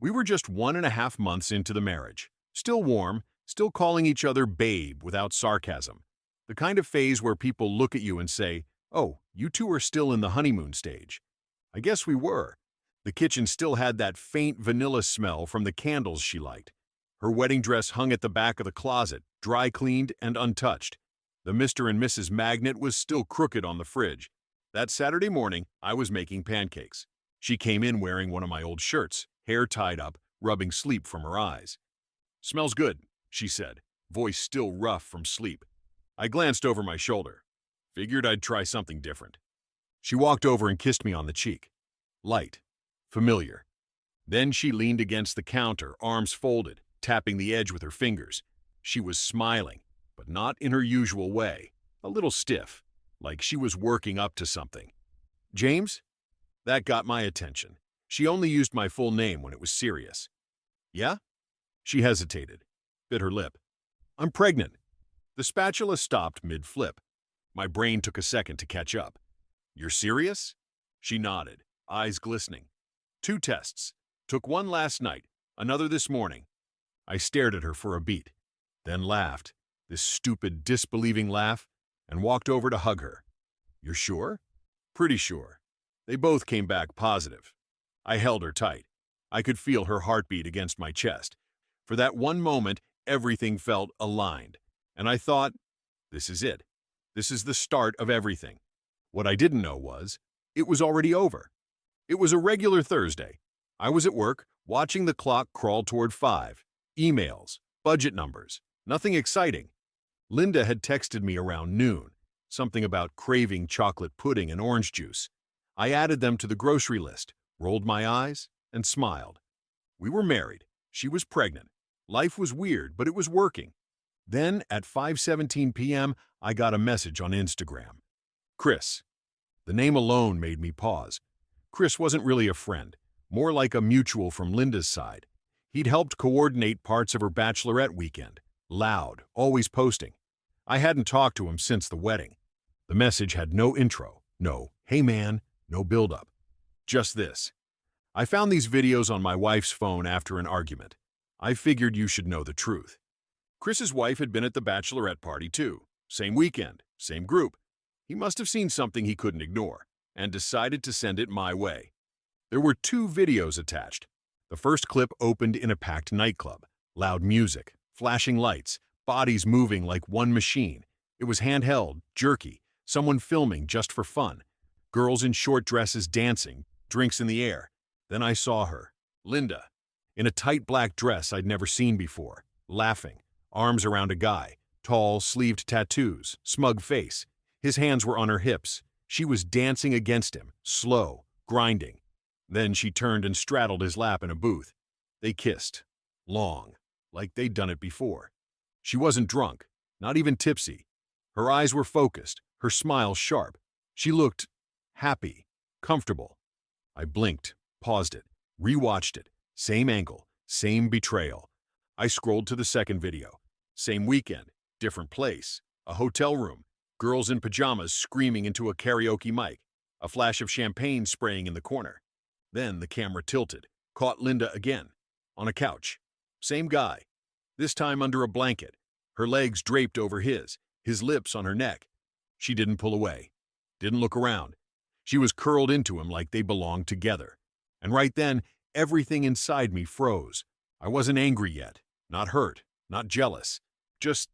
We were just 1.5 months into the marriage. Still warm, still calling each other babe without sarcasm. The kind of phase where people look at you and say, "Oh, you two are still in the honeymoon stage." I guess we were. The kitchen still had that faint vanilla smell from the candles she liked. Her wedding dress hung at the back of the closet, dry cleaned and untouched. The Mr. and Mrs. Magnet was still crooked on the fridge. That Saturday morning, I was making pancakes. She came in wearing one of my old shirts, hair tied up, rubbing sleep from her eyes. "Smells good," she said, voice still rough from sleep. I glanced over my shoulder. Figured I'd try something different. She walked over and kissed me on the cheek. Light. Familiar. Then she leaned against the counter, arms folded, tapping the edge with her fingers. She was smiling, but not in her usual way. A little stiff, like she was working up to something. "James?" That got my attention. She only used my full name when it was serious. "Yeah?" She hesitated, bit her lip. "I'm pregnant." The spatula stopped mid-flip. My brain took a second to catch up. "You're serious?" She nodded, eyes glistening. "2 tests. Took one last night, another this morning." I stared at her for a beat, then laughed, this stupid, disbelieving laugh, and walked over to hug her. "You're sure?" "Pretty sure." They both came back positive. I held her tight. I could feel her heartbeat against my chest. For that one moment, everything felt aligned. And I thought, this is it. This is the start of everything. What I didn't know was, it was already over. It was a regular Thursday. I was at work, watching the clock crawl toward 5. Emails, budget numbers, nothing exciting. Linda had texted me around noon, something about craving chocolate pudding and orange juice. I added them to the grocery list, rolled my eyes, and smiled. We were married. She was pregnant. Life was weird, but it was working. Then, at 5:17 p.m., I got a message on Instagram. Chris. The name alone made me pause. Chris wasn't really a friend, more like a mutual from Linda's side. He'd helped coordinate parts of her Bachelorette weekend. Loud, always posting. I hadn't talked to him since the wedding. The message had no intro, no "hey man," no build-up. Just this. "I found these videos on my wife's phone after an argument. I figured you should know the truth." Chris's wife had been at the Bachelorette party too. Same weekend, same group. He must have seen something he couldn't ignore, and decided to send it my way. There were 2 videos attached. The first clip opened in a packed nightclub. Loud music, flashing lights, bodies moving like one machine. It was handheld, jerky, someone filming just for fun. Girls in short dresses dancing, drinks in the air. Then I saw her, Linda, in a tight black dress I'd never seen before, laughing, arms around a guy, tall, sleeved tattoos, smug face. His hands were on her hips. She was dancing against him, slow, grinding. Then she turned and straddled his lap in a booth. They kissed, long, like they'd done it before. She wasn't drunk, not even tipsy. Her eyes were focused, her smile sharp. She looked happy, comfortable. I blinked, paused it, rewatched it. Same angle, same betrayal. I scrolled to the second video. Same weekend, different place, a hotel room, girls in pajamas screaming into a karaoke mic, a flash of champagne spraying in the corner. Then the camera tilted, caught Linda again, on a couch. Same guy, this time under a blanket, her legs draped over his lips on her neck. She didn't pull away, didn't look around. She was curled into him like they belonged together. And right then, everything inside me froze. I wasn't angry yet, not hurt, not jealous, just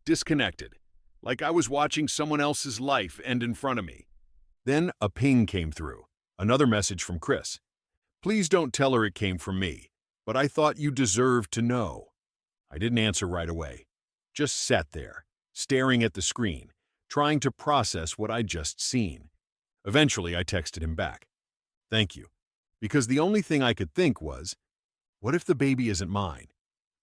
disconnected, like I was watching someone else's life end in front of me. Then a ping came through, another message from Chris. "Please don't tell her it came from me, but I thought you deserved to know." I didn't answer right away, just sat there, staring at the screen, trying to process what I'd just seen. Eventually, I texted him back. "Thank you." Because the only thing I could think was, what if the baby isn't mine?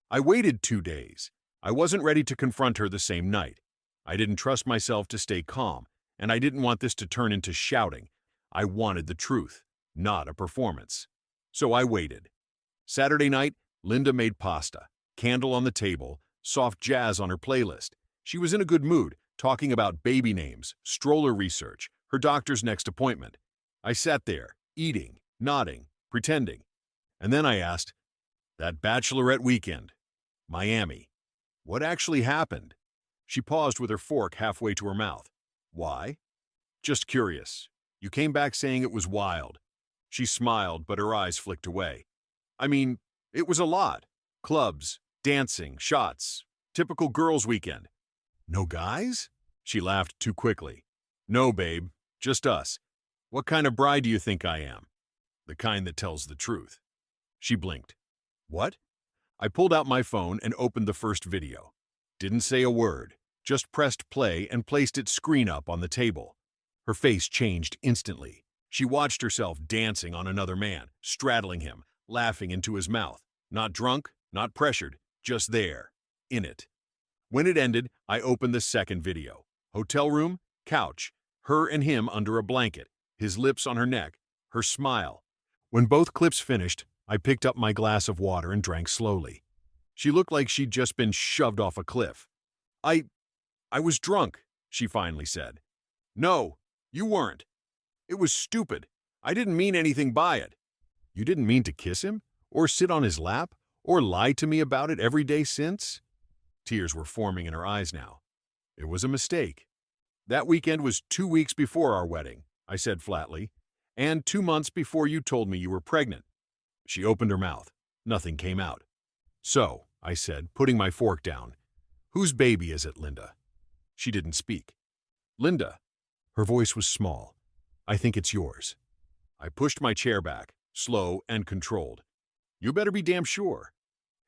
I waited 2 days. I wasn't ready to confront her the same night. I didn't trust myself to stay calm, and I didn't want this to turn into shouting. I wanted the truth, not a performance. So I waited. Saturday night, Linda made pasta, candle on the table, soft jazz on her playlist. She was in a good mood, talking about baby names, stroller research, her doctor's next appointment. I sat there, eating, nodding, pretending. And then I asked, that Bachelorette weekend, Miami, what actually happened? She paused with her fork halfway to her mouth. Why? Just curious. You came back saying it was wild. She smiled, but her eyes flicked away. I mean, it was a lot. Clubs, dancing, shots. Typical girls' weekend. No guys? She laughed too quickly. No, babe. Just us. What kind of bride do you think I am? The kind that tells the truth. She blinked. What? I pulled out my phone and opened the first video. Didn't say a word. Just pressed play and placed its screen up on the table. Her face changed instantly. She watched herself dancing on another man, straddling him, laughing into his mouth. Not drunk, not pressured, just there, in it. When it ended, I opened the second video. Hotel room, couch, her and him under a blanket, his lips on her neck, her smile. When both clips finished, I picked up my glass of water and drank slowly. She looked like she'd just been shoved off a cliff. I was drunk, she finally said. No, you weren't. It was stupid. I didn't mean anything by it. You didn't mean to kiss him? Or sit on his lap? Or lie to me about it every day since? Tears were forming in her eyes now. It was a mistake. That weekend was 2 weeks before our wedding, I said flatly, and 2 months before you told me you were pregnant. She opened her mouth. Nothing came out. So, I said, putting my fork down, whose baby is it, Linda? She didn't speak. Linda. Her voice was small. I think it's yours. I pushed my chair back, slow and controlled. You better be damn sure.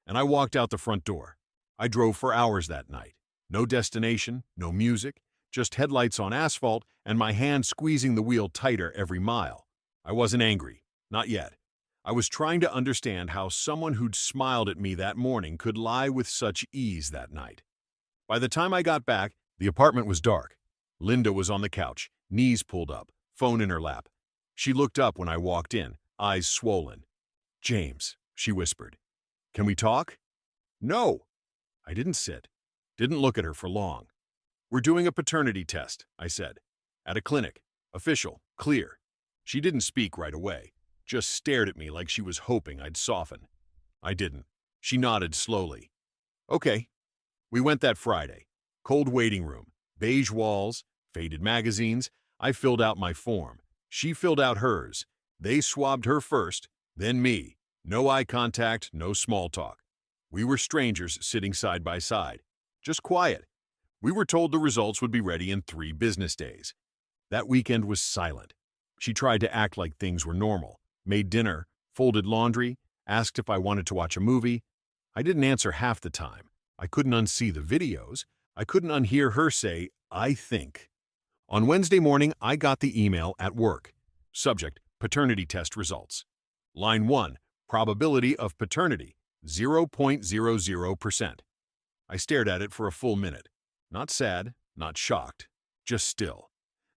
And I walked out the front door. I drove for hours that night. No destination, no music, just headlights on asphalt and my hand squeezing the wheel tighter every mile. I wasn't angry. Not yet. I was trying to understand how someone who'd smiled at me that morning could lie with such ease that night. By the time I got back, the apartment was dark. Linda was on the couch, knees pulled up, phone in her lap. She looked up when I walked in, eyes swollen. James, she whispered. Can we talk? No. I didn't sit. Didn't look at her for long. We're doing a paternity test, I said. At a clinic. Official. Clear. She didn't speak right away. Just stared at me like she was hoping I'd soften. I didn't. She nodded slowly. Okay. We went that Friday. Cold waiting room. Beige walls. Faded magazines. I filled out my form. She filled out hers. They swabbed her first, then me. No eye contact, no small talk. We were strangers sitting side by side. Just quiet. We were told the results would be ready in 3 business days. That weekend was silent. She tried to act like things were normal. Made dinner, folded laundry, asked if I wanted to watch a movie. I didn't answer half the time. I couldn't unsee the videos. I couldn't unhear her say, I think. On Wednesday morning, I got the email at work. Subject, paternity test results. Line 1, probability of paternity, 0.00%. I stared at it for a full minute. Not sad, not shocked, just still.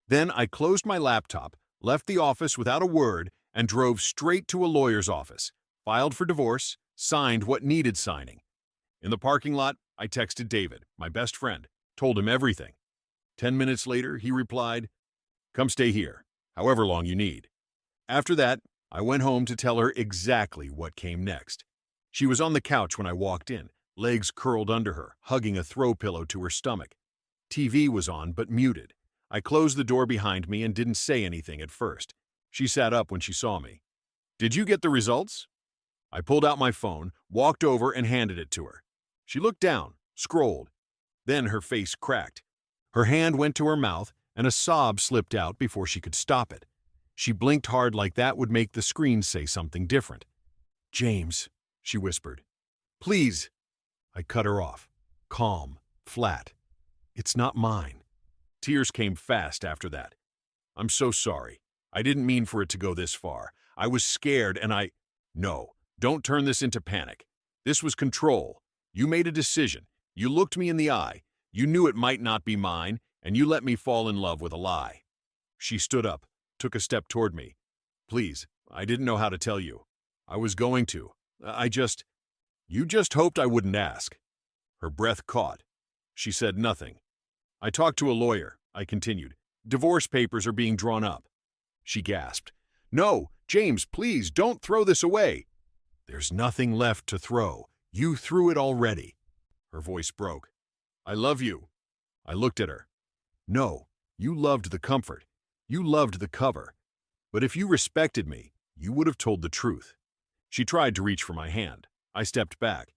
Then I closed my laptop, left the office without a word, and drove straight to a lawyer's office, filed for divorce, signed what needed signing. In the parking lot, I texted David, my best friend, told him everything. 10 minutes later, he replied, come stay here, however long you need. After that, I went home to tell her exactly what came next. She was on the couch when I walked in, legs curled under her, hugging a throw pillow to her stomach. TV was on, but muted. I closed the door behind me and didn't say anything at first. She sat up when she saw me. Did you get the results? I pulled out my phone, walked over and handed it to her. She looked down, scrolled. Then her face cracked. Her hand went to her mouth and a sob slipped out before she could stop it. She blinked hard like that would make the screen say something different. James, she whispered. Please. I cut her off. Calm, flat. It's not mine. Tears came fast after that. I'm so sorry. I didn't mean for it to go this far. I was scared and No, don't turn this into panic. This was control. You made a decision. You looked me in the eye. You knew it might not be mine, and you let me fall in love with a lie. She stood up, took a step toward me. Please, I didn't know how to tell you. I was going to. You just hoped I wouldn't ask. Her breath caught. She said nothing. I talked to a lawyer, I continued. Divorce papers are being drawn up. She gasped. No, James, please, don't throw this away. There's nothing left to throw. You threw it already. Her voice broke. I love you. I looked at her. No, you loved the comfort. You loved the cover. But if you respected me, you would have told the truth. She tried to reach for my hand. I stepped back.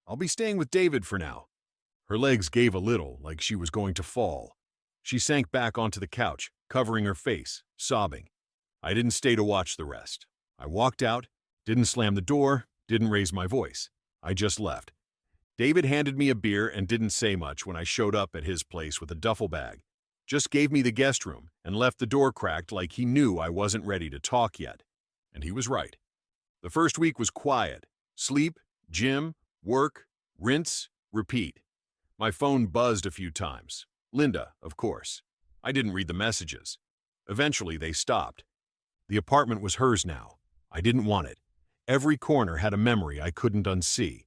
I'll be staying with David for now. Her legs gave a little, like she was going to fall. She sank back onto the couch, covering her face, sobbing. I didn't stay to watch the rest. I walked out, didn't slam the door, didn't raise my voice. I just left. David handed me a beer and didn't say much when I showed up at his place with a duffel bag. Just gave me the guest room and left the door cracked like he knew I wasn't ready to talk yet. And he was right. The first week was quiet. Sleep, gym, work, rinse, repeat. My phone buzzed a few times. Linda, of course. I didn't read the messages. Eventually, they stopped. The apartment was hers now. I didn't want it. Every corner had a memory I couldn't unsee.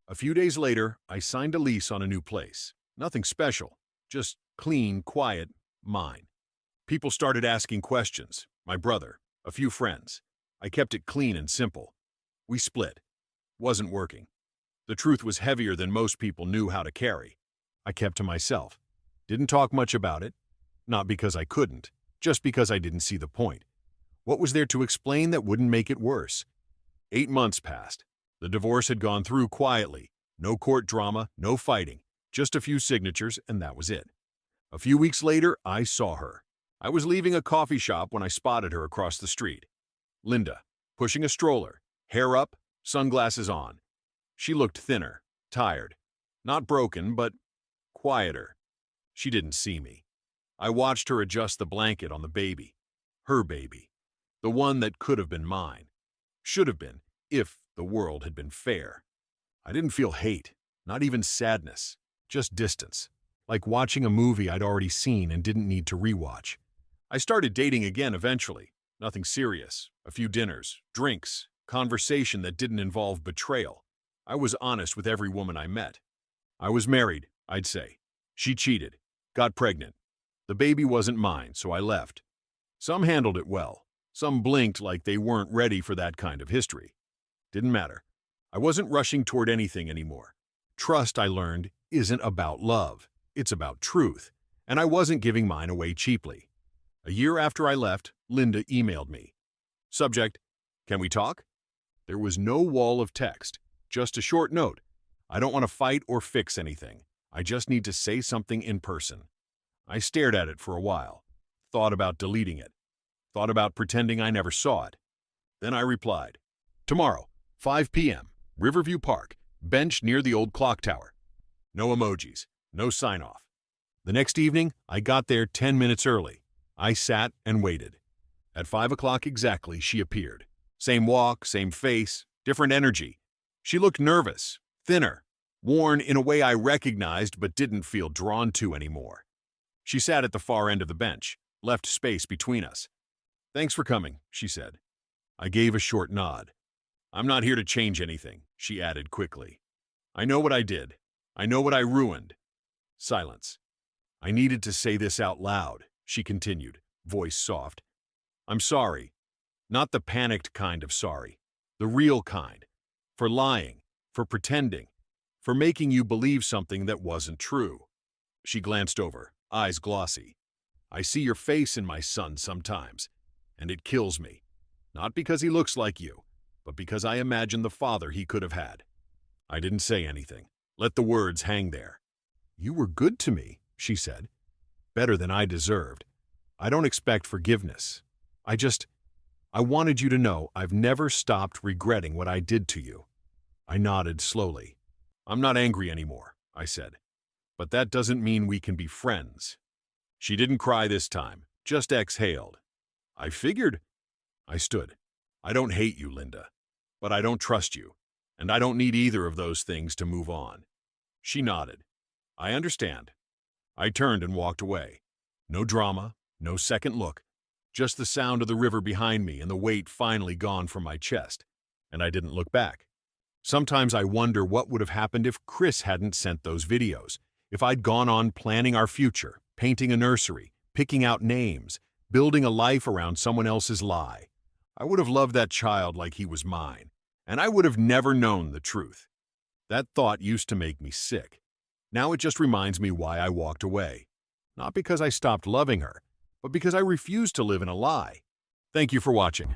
A few days later, I signed a lease on a new place. Nothing special, just clean, quiet, mine. People started asking questions. My brother, a few friends. I kept it clean and simple. We split. Wasn't working. The truth was heavier than most people knew how to carry. I kept to myself. Didn't talk much about it. Not because I couldn't, just because I didn't see the point. What was there to explain that wouldn't make it worse? 8 months passed. The divorce had gone through quietly. No court drama, no fighting. Just a few signatures, and that was it. A few weeks later, I saw her. I was leaving a coffee shop when I spotted her across the street. Linda, pushing a stroller, hair up, sunglasses on. She looked thinner, tired. Not broken, but quieter. She didn't see me. I watched her adjust the blanket on the baby. Her baby. The one that could have been mine. Should have been, if the world had been fair. I didn't feel hate, not even sadness, just distance. Like watching a movie I'd already seen and didn't need to rewatch. I started dating again eventually. Nothing serious. A few dinners, drinks, conversation that didn't involve betrayal. I was honest with every woman I met. I was married, I'd say. She cheated, got pregnant. The baby wasn't mine, so I left. Some handled it well. Some blinked like they weren't ready for that kind of history. Didn't matter. I wasn't rushing toward anything anymore. Trust, I learned, isn't about love. It's about truth. And I wasn't giving mine away cheaply. A year after I left, Linda emailed me. Subject, can we talk? There was no wall of text, just a short note. I don't want to fight or fix anything. I just need to say something in person. I stared at it for a while, thought about deleting it, thought about pretending I never saw it. Then I replied, tomorrow, 5 p.m., Riverview Park, bench near the old clock tower. No emojis, no sign-off. The next evening, I got there 10 minutes early. I sat and waited. At 5 o'clock exactly, she appeared. Same walk, same face, different energy. She looked nervous, thinner, worn in a way I recognized but didn't feel drawn to anymore. She sat at the far end of the bench, left space between us. Thanks for coming, she said. I gave a short nod. I'm not here to change anything, she added quickly. I know what I did. I know what I ruined. Silence. I needed to say this out loud, she continued, voice soft. I'm sorry. Not the panicked kind of sorry. The real kind. For lying, for pretending, for making you believe something that wasn't true. She glanced over, eyes glossy. I see your face in my son sometimes, and it kills me. Not because he looks like you, but because I imagine the father he could have had. I didn't say anything. Let the words hang there. You were good to me, she said. Better than I deserved. I don't expect forgiveness. I wanted you to know I've never stopped regretting what I did to you. I nodded slowly. I'm not angry anymore, I said. But that doesn't mean we can be friends. She didn't cry this time, just exhaled. I figured. I stood. I don't hate you, Linda, but I don't trust you, and I don't need either of those things to move on. She nodded. I understand. I turned and walked away. No drama, no second look, just the sound of the river behind me and the weight finally gone from my chest, and I didn't look back. Sometimes I wonder what would have happened if Chris hadn't sent those videos, if I'd gone on planning our future, painting a nursery, picking out names, building a life around someone else's lie. I would have loved that child like he was mine, and I would have never known the truth. That thought used to make me sick. Now it just reminds me why I walked away. Not because I stopped loving her, but because I refused to live in a lie. Thank you for watching.